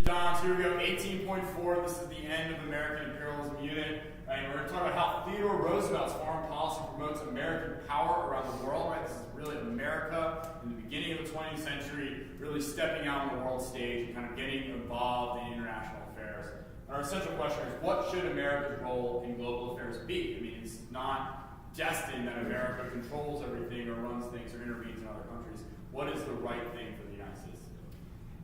Don, so here we go, 18.4. This is the end of American Imperialism Unit. And we're going to talk about how Theodore Roosevelt's foreign policy promotes American power around the world. Right? This is really America in the beginning of the 20th century, really stepping out on the world stage and kind of getting involved in international affairs. And our essential question is, what should America's role in global affairs be? I mean, it's not destined that America controls everything or runs things or intervenes in other countries. What is the right thing for the United States to do?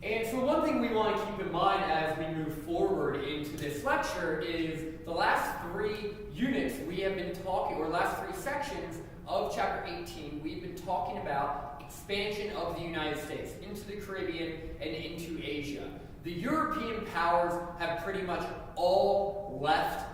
And so one thing we want to keep in mind as we move forward into this lecture is the last three units we have been talking, or last three sections of chapter 18, we've been talking about expansion of the United States into the Caribbean and into Asia. The European powers have pretty much all left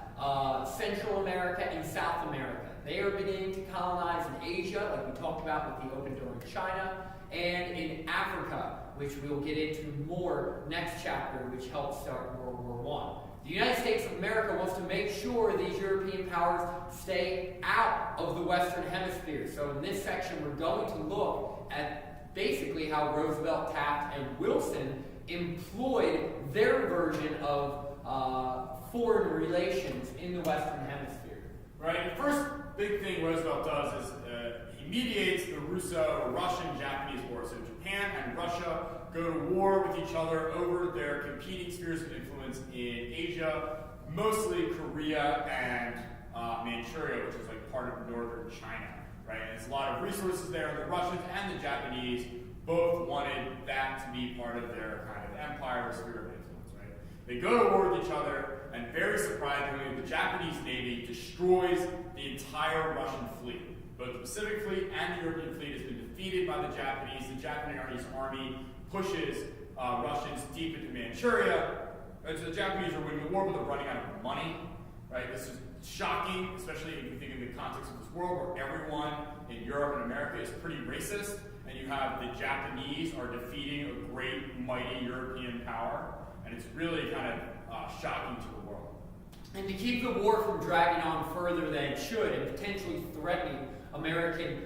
Central America and South America. They are beginning to colonize in Asia, like we talked about with the open door in China, and in Africa, which we'll get into more next chapter, which helped start World War I. The United States of America wants to make sure these European powers stay out of the Western Hemisphere. So in this section, we're going to look at basically how Roosevelt, Taft, and Wilson employed their version of foreign relations in the Western Hemisphere. Right. The first big thing Roosevelt does is he mediates the Russo-Russian-Japanese War. So Japan and Russia go to war with each other over their competing spheres of influence in Asia, mostly Korea and Manchuria, which is like part of northern China. Right. And there's a lot of resources there. The Russians and the Japanese both wanted that to be part of their kind of empire or sphere of influence. Right. They go to war with each other, and very surprisingly, the Japanese Navy destroys the entire Russian fleet. Both the Pacific Fleet and the European fleet has been defeated by the Japanese. The Japanese army pushes Russians deep into Manchuria. And so the Japanese are winning the war, but they're running out of money. Right? This is shocking, especially if you think in the context of this world where everyone in Europe and America is pretty racist, and you have the Japanese are defeating a great, mighty European power, and it's really kind of shocking to the world. And to keep the war from dragging on further than it should and potentially threatening American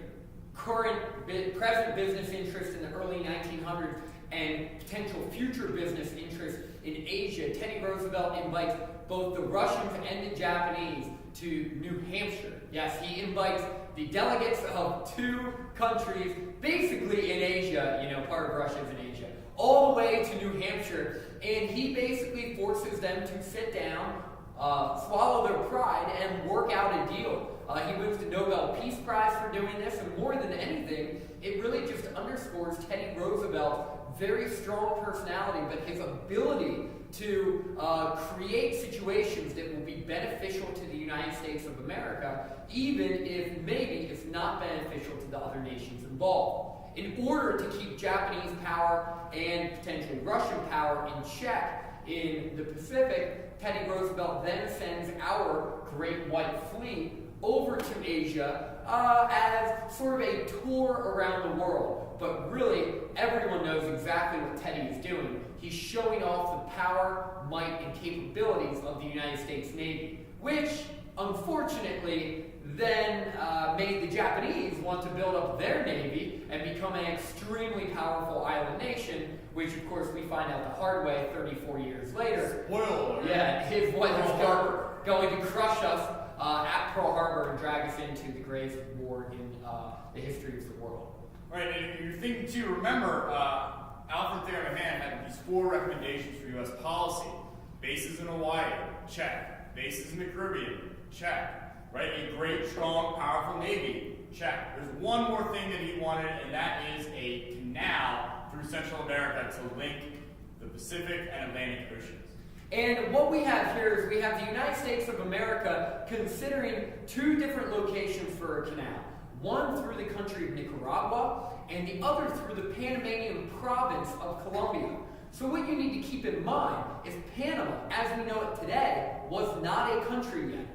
present business interests in the early 1900s and potential future business interests in Asia, Teddy Roosevelt invites both the Russians and the Japanese to New Hampshire. Yes, he invites the delegates of two countries, basically in Asia, part of Russia is in Asia, all the way to New Hampshire, and he basically forces them to sit down, swallow their pride, and work out a deal. He wins the Nobel Peace Prize for doing this, and more than anything, it really just underscores Teddy Roosevelt's very strong personality, but his ability to create situations that will be beneficial to the United States of America, even if maybe it's not beneficial to the other nations involved. In order to keep Japanese power and potentially Russian power in check in the Pacific, Teddy Roosevelt then sends our Great White Fleet over to Asia as sort of a tour around the world. But really, everyone knows exactly what Teddy is doing. He's showing off the power, might, and capabilities of the United States Navy, which, unfortunately, then made the Japanese want to build up their navy and become an extremely powerful island nation, which, of course, we find out the hard way 34 years later. Spoiler! Yeah, his was going to crush us at Pearl Harbor and drag us into the greatest war in the history of the world. Right, and you're thinking too, remember, Alfred Thayer Mahan had these 4 recommendations for U.S. policy. Bases in Hawaii, check. Bases in the Caribbean, check. Right, a great, strong, powerful Navy, check. There's one more thing that he wanted, and that is a canal through Central America to link the Pacific and Atlantic Oceans. And what we have here is we have the United States of America considering 2 different locations for a canal. One through the country of Nicaragua, and the other through the Panamanian province of Colombia. So what you need to keep in mind is Panama, as we know it today, was not a country yet.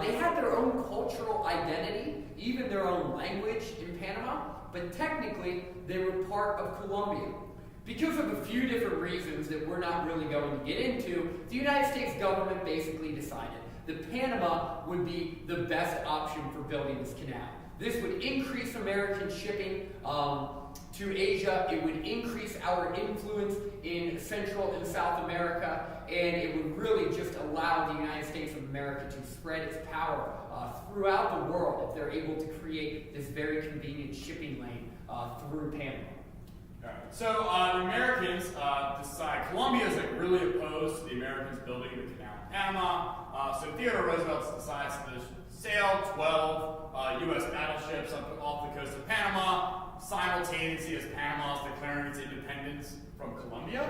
They had their own cultural identity, even their own language in Panama, but technically they were part of Colombia. Because of a few different reasons that we're not really going to get into, the United States government basically decided that Panama would be the best option for building this canal. This would increase American shipping to Asia. It would increase our influence in Central and South America, and it would really just allow the United States of America to spread its power throughout the world if they're able to create this very convenient shipping lane through Panama. So the Americans decide, Colombia is like really opposed to the Americans building the canal in Panama. So Theodore Roosevelt decides to sail 12 U.S. battleships off the coast of Panama, simultaneously as Panama is declaring its independence from Colombia.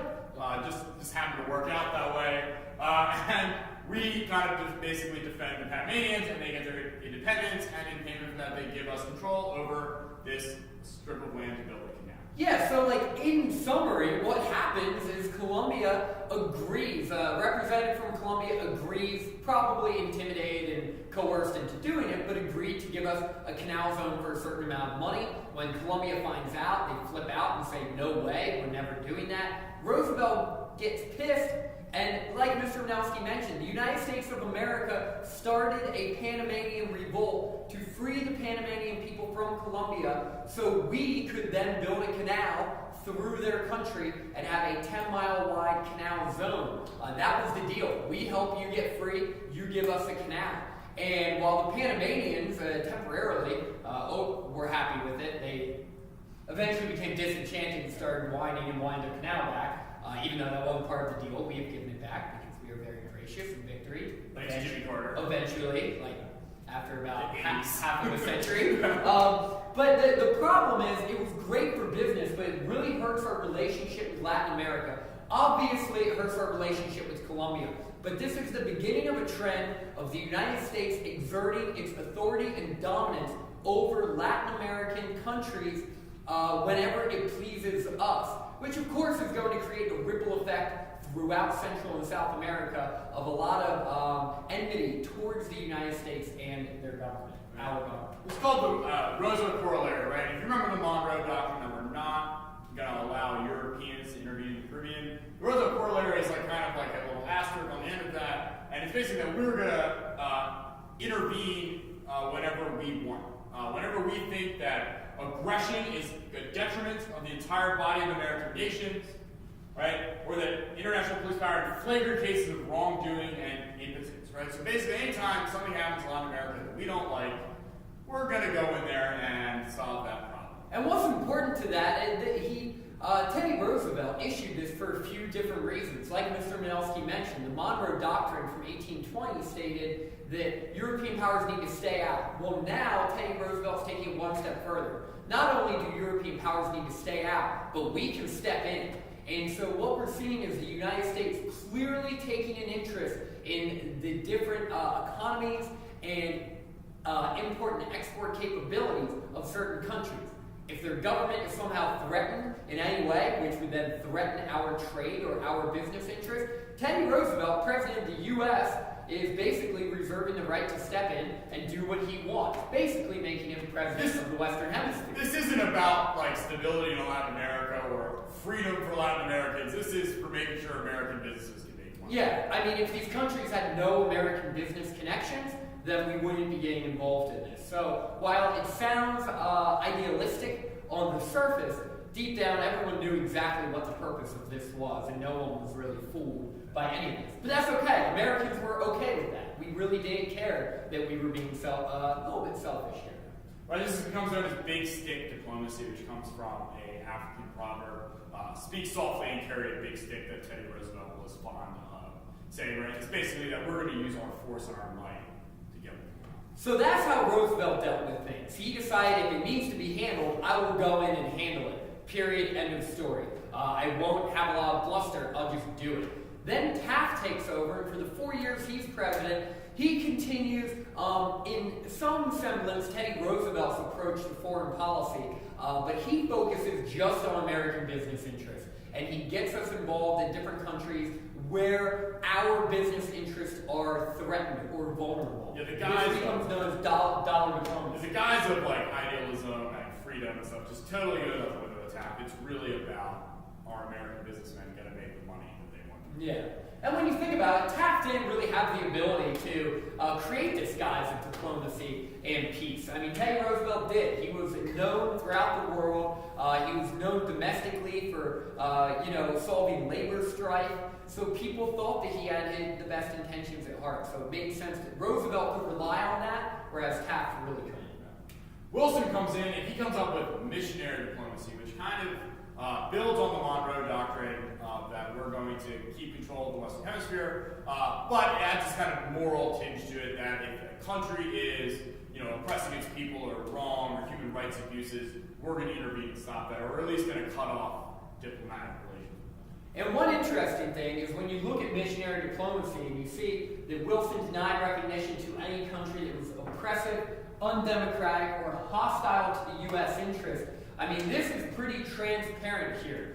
Just happened to work out that way. And we kind of just basically defend the Panamanians, and they get their independence, and in payment for that, they give us control over this strip of land to build a canal. Yeah, so like in summary, what happens is Colombia agrees, a representative from Colombia agrees, probably intimidated and coerced into doing it, but agreed to give us a canal zone for a certain amount of money. When Colombia finds out, they flip out and say, no way, we're never doing that. Roosevelt gets pissed, and like Mr. Manowski mentioned, the United States of America started a Panamanian revolt to free the Panamanian people from Colombia so we could then build a canal through their country and have a 10-mile wide canal zone. That was the deal. We help you get free, you give us a canal. And while the Panamanians temporarily were happy with it, they eventually became disenchanted and started whining and wanting their canal back. Even though that wasn't part of the deal, we have given it back because we are very gracious in victory. Thanks to Jimmy Carter. Eventually, like after about half of a century. But the problem is, it was great for business, but it really hurts our relationship with Latin America. Obviously, it hurts our relationship with Colombia. But this is the beginning of a trend of the United States exerting its authority and dominance over Latin American countries whenever it pleases us, which of course is going to create a ripple effect throughout Central and South America of a lot of enmity towards the United States and their government, our government. It's called the Roosevelt Corollary, right? If you remember the Monroe Doctrine that we're not going to allow Europeans to intervene in the Caribbean, the Roosevelt Corollary is like kind of like a little asterisk on the end of that, and it's basically that we're going to intervene whenever we want. Whenever we think that aggression is a detriment of the entire body of American nations, right? Or that international police power in flagrant cases of wrongdoing and impotence, right? So basically, anytime something happens in Latin America that we don't like, we're going to go in there and solve that problem. And what's important to that is that Teddy Roosevelt issued this for a few different reasons. Like Mr. Manowski mentioned, the Monroe Doctrine from 1820 stated that European powers need to stay out. Well, now Teddy Roosevelt's taking it one step further. Not only do European powers need to stay out, but we can step in. And so what we're seeing is the United States clearly taking an interest in the different economies and import and export capabilities of certain countries. If their government is somehow threatened in any way, which would then threaten our trade or our business interests, Teddy Roosevelt, President of the U.S., is basically reserving the right to step in and do what he wants, basically making him president of the Western Hemisphere. This isn't about like stability in Latin America or freedom for Latin Americans. This is for making sure American businesses can make money. Yeah, I mean, if these countries had no American business connections, then we wouldn't be getting involved in this. So while it sounds idealistic on the surface, deep down everyone knew exactly what the purpose of this was, and no one was really fooled by any of this. But that's okay. Americans were okay with that. We really didn't care that we were being a little bit selfish here. Right, this becomes known as big stick diplomacy, which comes from an African proverb, speak softly and carry a big stick, that Teddy Roosevelt was fond of saying, right? It's basically that we're going to use our force and our might to get what we want. So that's how Roosevelt dealt with things. He decided if it needs to be handled, I will go in and handle it. Period, end of story. I won't have a lot of bluster, I'll just do it. Then Taft takes over, and for the 4 years he's president, he continues in some semblance Teddy Roosevelt's approach to foreign policy, but he focuses just on American business interests. And he gets us involved in different countries where our business interests are threatened or vulnerable. Yeah, the guys becomes known as dollar diplomacy. The guys of like idealism and freedom and stuff just totally go out the window with Taft. It's really about our American businessmen going to make the money that they want. Yeah. And when you think about it, Taft didn't really have the ability to create this guise of diplomacy and peace. I mean, Teddy Roosevelt did. He was known throughout the world. He was known domestically for, solving labor strife. So people thought that he had the best intentions at heart. So it made sense that Roosevelt could rely on that, whereas Taft really couldn't. Wilson comes in and he comes up with missionary diplomacy, which kind of builds on the Monroe Doctrine that we're going to keep control of the Western Hemisphere, but it adds this kind of moral tinge to it that if a country is oppressing its people or wrong or human rights abuses, we're going to intervene and stop that, or at least going to cut off diplomatic relations. And one interesting thing is when you look at missionary diplomacy and you see that Wilson denied recognition to any country that was oppressive, undemocratic, or hostile to the U.S. interest. I mean, this is pretty transparent here.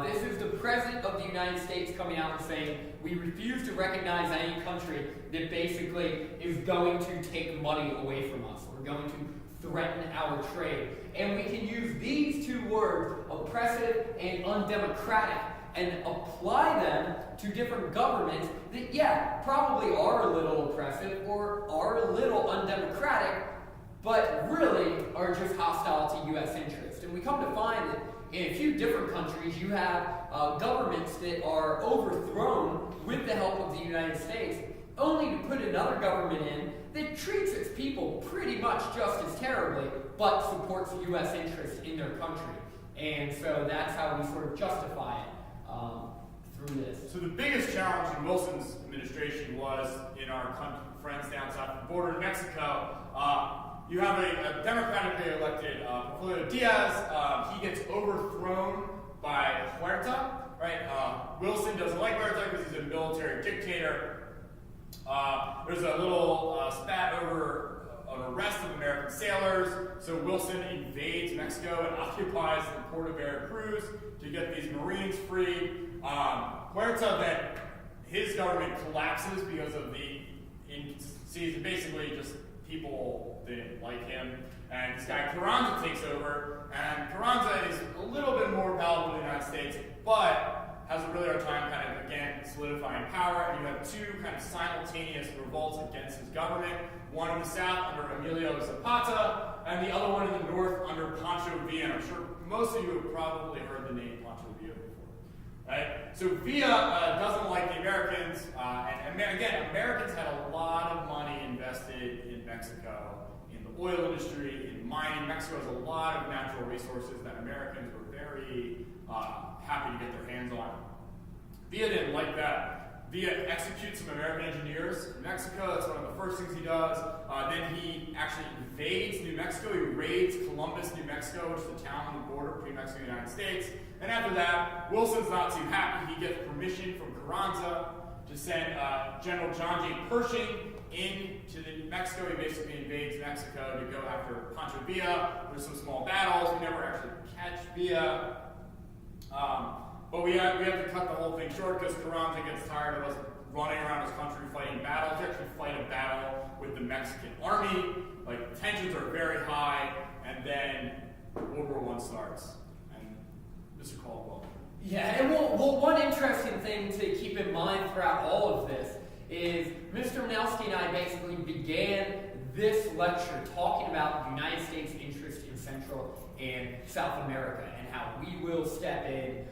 This is the President of the United States coming out and saying, we refuse to recognize any country that basically is going to take money away from us. We're going to threaten our trade. And we can use these two words, oppressive and undemocratic, and apply them to different governments that, probably are a little oppressive or are a little undemocratic, but really are just hostile to U.S. interest. And we come to find that in a few different countries, you have governments that are overthrown with the help of the United States, only to put another government in that treats its people pretty much just as terribly, but supports U.S. interests in their country. And so that's how we sort of justify it through this. So the biggest challenge in Wilson's administration was in our friends down south of the border in Mexico. You have a democratically elected Porfirio Diaz. He gets overthrown by Huerta, right? Wilson doesn't like Huerta because he's a military dictator. There's a little spat over an arrest of American sailors. So Wilson invades Mexico and occupies the port of Veracruz to get these Marines freed. Huerta then, his government collapses because of basically just people didn't like him. And this guy Carranza takes over, and Carranza is a little bit more palatable to the United States, but has a really hard time kind of, again, solidifying power. And you have two kind of simultaneous revolts against his government, one in the south under Emilio Zapata, and the other one in the north under Pancho Villa. I'm sure most of you have probably heard the name Pancho Villa before, right? So Villa doesn't like the Americans, and again, Americans had a lot of money invested in Mexico, in the oil industry, in mining. Mexico has a lot of natural resources that Americans were very happy to get their hands on. Villa didn't like that. Villa executes some American engineers in Mexico. That's one of the first things he does. Then he actually invades New Mexico. He raids Columbus, New Mexico, which is a town on the border between Mexico and the United States. And after that, Wilson's not too happy. He gets permission from Carranza to send General John J. Pershing into Mexico. He basically invades Mexico to go after Pancho Villa. There's some small battles. We never actually catch Villa. But we have to cut the whole thing short because Carranza gets tired of us running around his country fighting battles. He actually fight a battle with the Mexican army. Like, tensions are very high, and then World War I starts. And Mr. Caldwell. Yeah, and one interesting thing to keep in mind throughout all of this is Mr. Manelsky and I basically began this lecture talking about the United States' interest in Central and South America and how we will step in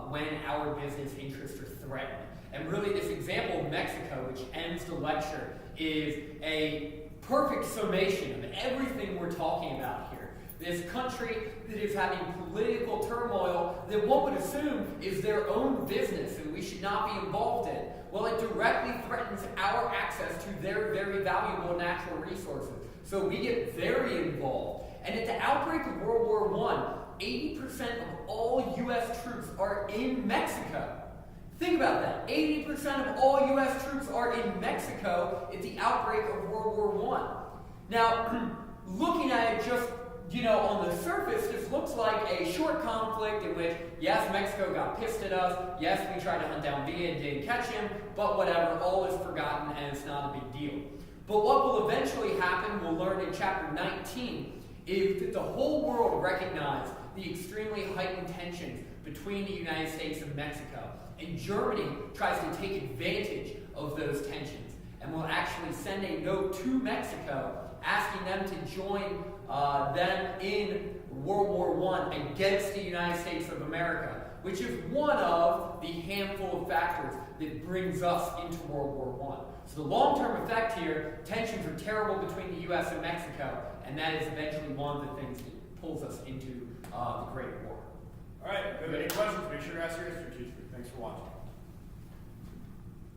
when our business interests are threatened. And really this example of Mexico, which ends the lecture, is a perfect summation of everything we're talking about here. This country that is having political turmoil that one would assume is their own business and we should not be involved in. Well, it directly threatens our access to their very valuable natural resources. So we get very involved. And at the outbreak of World War I, 80% of all U.S. troops are in Mexico. Think about that. 80% of all U.S. troops are in Mexico at the outbreak of World War I. Now, looking at it just, on the surface, this looks like a short conflict in which, yes, Mexico got pissed at us, yes, we tried to hunt down Villa and didn't catch him, but whatever, all is forgotten and it's not a big deal. But what will eventually happen, we'll learn in chapter 19, is that the whole world recognized the extremely heightened tensions between the United States and Mexico. And Germany tries to take advantage of those tensions and will actually send a note to Mexico asking them to join them in World War I against the United States of America, which is one of the handful of factors that brings us into World War I. So the long-term effect here, tensions are terrible between the U.S. and Mexico, and that is eventually one of the things that pulls us into the Great War. All right, if you have any questions, make sure to ask your history teacher. Thanks for watching.